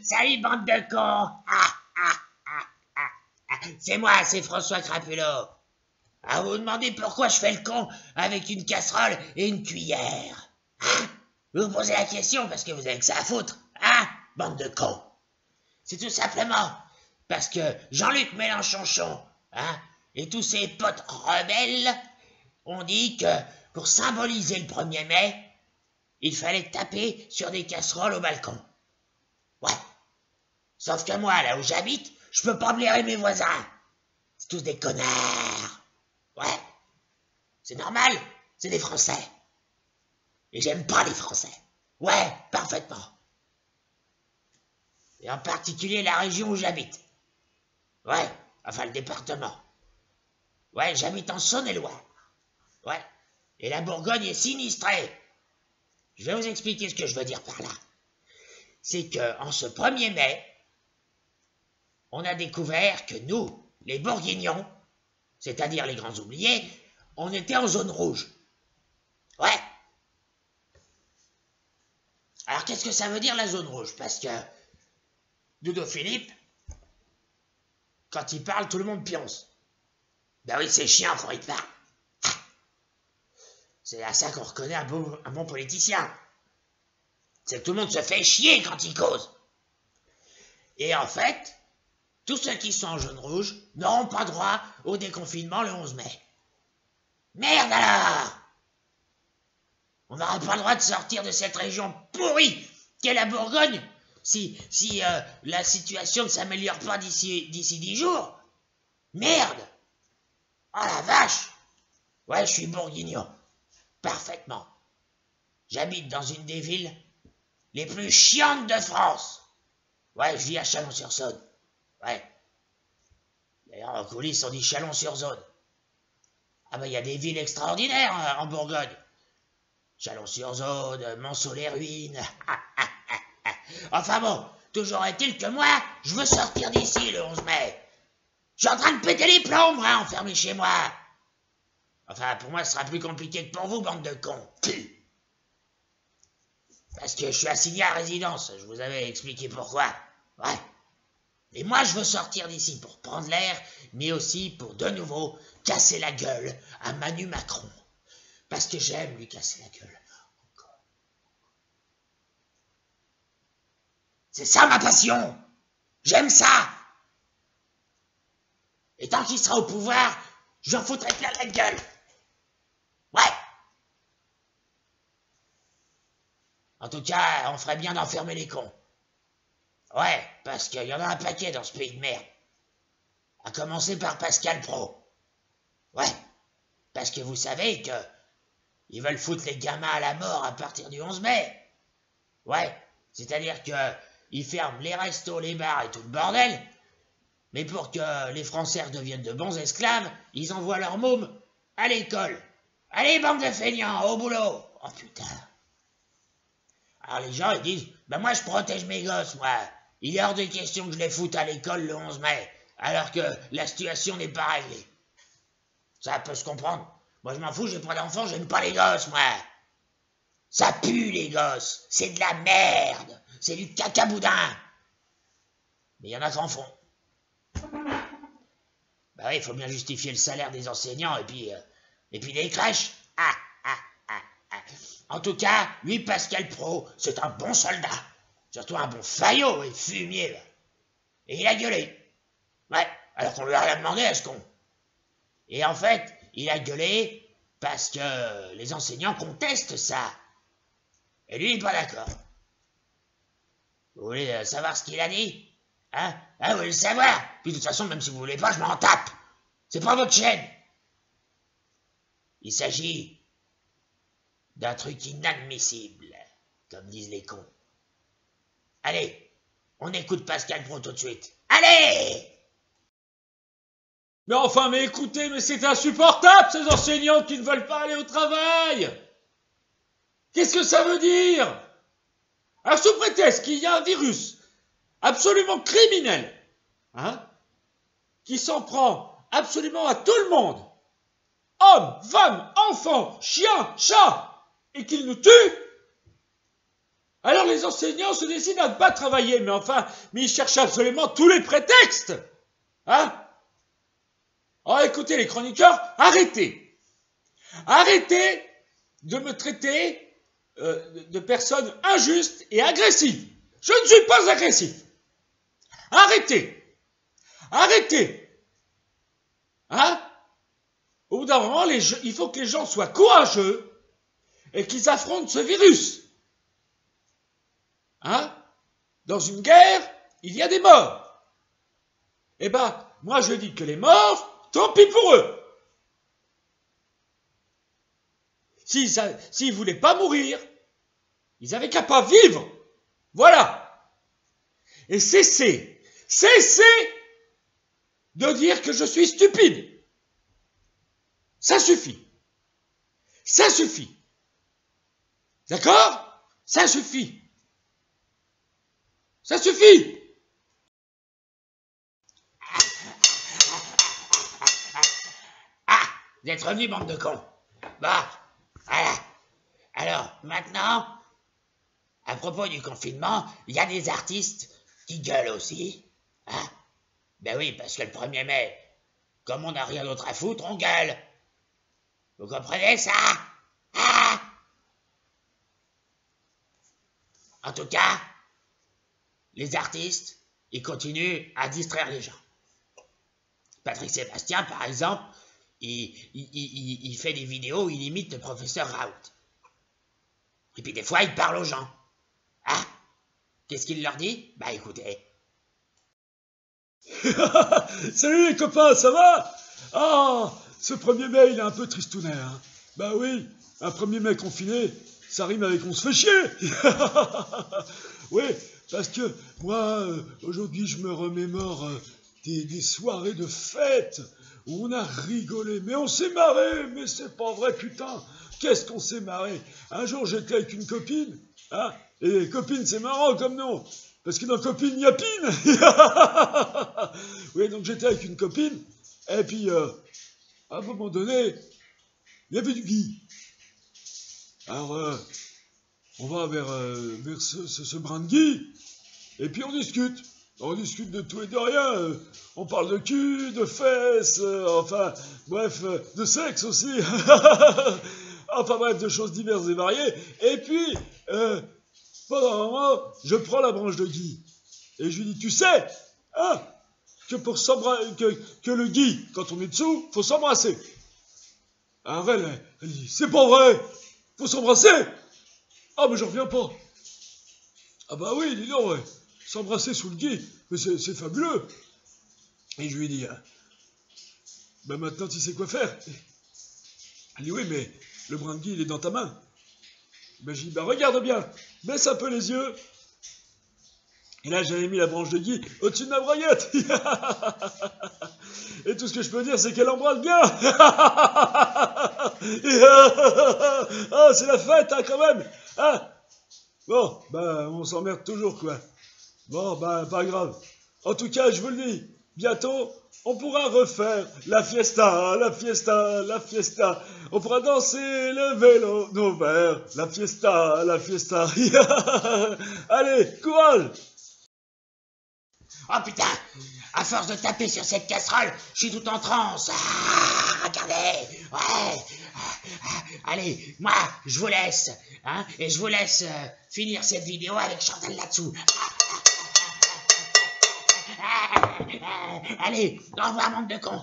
Salut, bande de cons. C'est moi, c'est François Crapulot. Ah, vous vous demandez pourquoi je fais le con avec une casserole et une cuillère. Vous vous posez la question parce que vous avez que ça à foutre. Bande de cons. C'est tout simplement parce que Jean-Luc Mélenchon, et tous ses potes rebelles ont dit que pour symboliser le 1er mai, il fallait taper sur des casseroles au balcon. Ouais. Sauf que moi, là où j'habite, je peux pas blairer mes voisins. C'est tous des connards. Ouais. C'est normal, c'est des Français. Et j'aime pas les Français. Ouais, parfaitement. Et en particulier la région où j'habite. Ouais, enfin le département. Ouais, j'habite en Saône-et-Loire. Ouais. Et la Bourgogne est sinistrée. Je vais vous expliquer ce que je veux dire par là. C'est qu'en ce 1er mai, on a découvert que nous, les Bourguignons, c'est-à-dire les grands oubliés, on était en zone rouge. Ouais. Alors qu'est-ce que ça veut dire la zone rouge? Parce que Doudou Philippe, quand il parle, tout le monde pionce. Ben oui, c'est chiant quand il parle. C'est à ça qu'on reconnaît un bon politicien. C'est que tout le monde se fait chier quand il cause. Et en fait, tous ceux qui sont en jaune rouge n'auront pas droit au déconfinement le 11 mai. Merde alors! On n'aura pas le droit de sortir de cette région pourrie qu'est la Bourgogne si la situation ne s'améliore pas d'ici 10 jours. Merde! Oh la vache! Ouais, je suis bourguignon. Parfaitement. J'habite dans une des villes les plus chiantes de France. Ouais, je vis à Chalon-sur-Saône. Ouais. D'ailleurs, en coulisses, on dit Chalon-sur-Saône. Ah ben, il y a des villes extraordinaires en Bourgogne. Chalon-sur-Saône, Monceau-les-Ruines. Enfin bon, toujours est-il que moi, je veux sortir d'ici le 11 mai. Je suis en train de péter les plombs, moi, enfermé chez moi. Enfin, pour moi, ce sera plus compliqué que pour vous, bande de cons. Parce que je suis assigné à résidence, je vous avais expliqué pourquoi. Ouais. Et moi, je veux sortir d'ici pour prendre l'air, mais aussi pour de nouveau casser la gueule à Manu Macron. Parce que j'aime lui casser la gueule. C'est ça ma passion. J'aime ça. Et tant qu'il sera au pouvoir, j'en foutrai plein la gueule. Ouais. En tout cas, on ferait bien d'enfermer les cons. Ouais, parce qu'il y en a un paquet dans ce pays de merde. À commencer par Pascal Praud. Ouais, parce que vous savez que ils veulent foutre les gamins à la mort à partir du 11 mai. Ouais, c'est-à-dire que ils ferment les restos, les bars et tout le bordel, mais pour que les Français redeviennent de bons esclaves, ils envoient leurs mômes à l'école. Allez, bande de feignants, au boulot. Oh putain. Alors les gens, ils disent, ben moi je protège mes gosses, moi. Il est hors de question que je les foute à l'école le 11 mai, alors que la situation n'est pas réglée. Ça peut se comprendre. Moi je m'en fous, j'ai pas d'enfants, j'aime pas les gosses, moi. Ça pue les gosses, c'est de la merde, c'est du cacaboudin. Mais il y en a qui en font. Bah oui, il faut bien justifier le salaire des enseignants et puis des crèches. En tout cas, lui, Pascal Praud, c'est un bon soldat. Surtout un bon faillot et fumier. Là. Et il a gueulé. Ouais, alors qu'on lui a rien demandé à ce con. Et en fait, il a gueulé parce que les enseignants contestent ça. Et lui, il n'est pas d'accord. Vous voulez savoir ce qu'il a dit? Hein? Vous voulez le savoir? Puis de toute façon, même si vous voulez pas, je m'en tape. C'est pas votre chaîne. Il s'agit d'un truc inadmissible, comme disent les cons. Allez, on écoute Pascal Praud tout de suite. Allez! Mais enfin, mais écoutez, mais c'est insupportable, ces enseignants qui ne veulent pas aller au travail! Qu'est-ce que ça veut dire? Alors, sous prétexte qu'il y a un virus absolument criminel, qui s'en prend absolument à tout le monde, hommes, femmes, enfants, chiens, chats, et qu'il nous tue, Alors les enseignants se décident à ne pas travailler, mais ils cherchent absolument tous les prétextes. Hein? Oh, écoutez les chroniqueurs, arrêtez. Arrêtez de me traiter de personne injuste et agressive. Je ne suis pas agressif. Arrêtez. Arrêtez. Hein? Au bout d'un moment, il faut que les gens soient courageux et qu'ils affrontent ce virus. Hein? Dans une guerre, il y a des morts. Eh ben, moi je dis que les morts, tant pis pour eux. S'ils ne voulaient pas mourir, ils n'avaient qu'à pas vivre. Voilà. Et cessez de dire que je suis stupide. Ça suffit. Ça suffit. D'accord? Ça suffit. Ça suffit. Ah, vous êtes revenus, bande de cons. Bah, voilà. Alors, maintenant, à propos du confinement, il y a des artistes qui gueulent aussi. Hein? Ben oui, parce que le 1er mai, comme on n'a rien d'autre à foutre, on gueule. Vous comprenez ça? Ah! En tout cas, les artistes, ils continuent à distraire les gens. Patrick Sébastien, par exemple, il fait des vidéos où il imite le professeur Raoult. Et puis des fois, il parle aux gens. Ah, qu'est-ce qu'il leur dit? Bah écoutez. Salut les copains, ça va? Ah, ce 1er mai, il est un peu tristounet. Hein. Bah oui, un 1er mai confiné, ça rime avec on se fait chier. Oui, parce que moi, aujourd'hui, je me remémore des soirées de fête où on a rigolé, mais on s'est marré, mais c'est pas vrai, putain. Qu'est-ce qu'on s'est marré? Un jour, j'étais avec une copine, hein, et copine, c'est marrant comme nom, parce que dans copine, il y a pine. Oui, donc j'étais avec une copine, et puis, à un moment donné, il y avait du gui. Alors, on va vers ce brin de gui, et puis on discute. On discute de tout et de rien. On parle de cul, de fesses, enfin, bref, de sexe aussi. Enfin bref, de choses diverses et variées. Et puis, pendant un moment, je prends la branche de gui. Et je lui dis, tu sais, hein, que le gui, quand on est dessous, faut s'embrasser. Alors elle dit, c'est pas vrai, faut s'embrasser. Ah, mais j'en reviens pas. Ah bah oui, dis donc, ouais. S'embrasser sous le gui, mais c'est fabuleux. Et je lui ai dit, ben maintenant tu sais quoi faire. Elle dit, oui, mais le brin de gui, il est dans ta main. Ben je dis, ben regarde bien, baisse un peu les yeux. Et là, j'avais mis la branche de gui au-dessus de ma broyette. Et tout ce que je peux dire, c'est qu'elle embrasse bien. Ah, c'est la fête, hein, quand même. Hein. Bon, ben, on s'emmerde toujours, quoi. Bon, ben, pas grave. En tout cas, je vous le dis, bientôt, on pourra refaire la fiesta, la fiesta, la fiesta. On pourra danser le vélo, nos verres, la fiesta, la fiesta. Allez, courage! Oh putain, à force de taper sur cette casserole, je suis tout en transe. Ah, regardez, ouais. Allez, moi, je vous laisse, hein, et je vous laisse finir cette vidéo avec Chantal là-dessous. Allez, au revoir, monde de cons.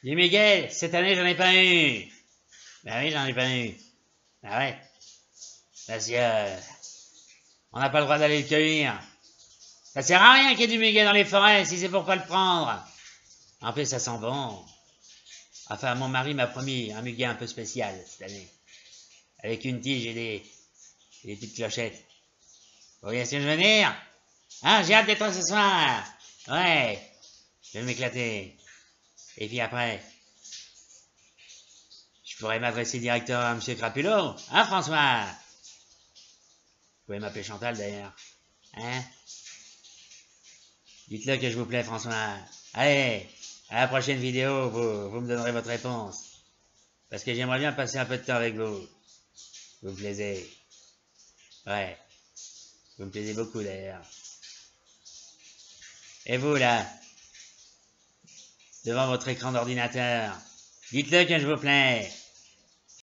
Dis Miguel, cette année j'en ai pas eu. Ben oui, j'en ai pas eu. Ben ouais. Parce que on n'a pas le droit d'aller le cueillir. Ça sert à rien qu'il y ait du muguet dans les forêts si c'est pour pas le prendre. En plus, ça sent bon. Enfin, mon mari m'a promis un muguet un peu spécial cette année. Avec une tige et des petites clochettes. Vous voyez ce que je veux dire? Hein, j'ai hâte d'être ce soir. Ouais, je vais m'éclater. Et puis après, je pourrais m'adresser directement à M. Crapulot. Hein, François? Vous pouvez m'appeler Chantal, d'ailleurs. Hein? Dites-le que je vous plais, François. Allez, à la prochaine vidéo, vous me donnerez votre réponse. Parce que j'aimerais bien passer un peu de temps avec vous. Vous me plaisez. Ouais. Vous me plaisez beaucoup d'ailleurs. Et vous là, devant votre écran d'ordinateur, dites-le que je vous plais.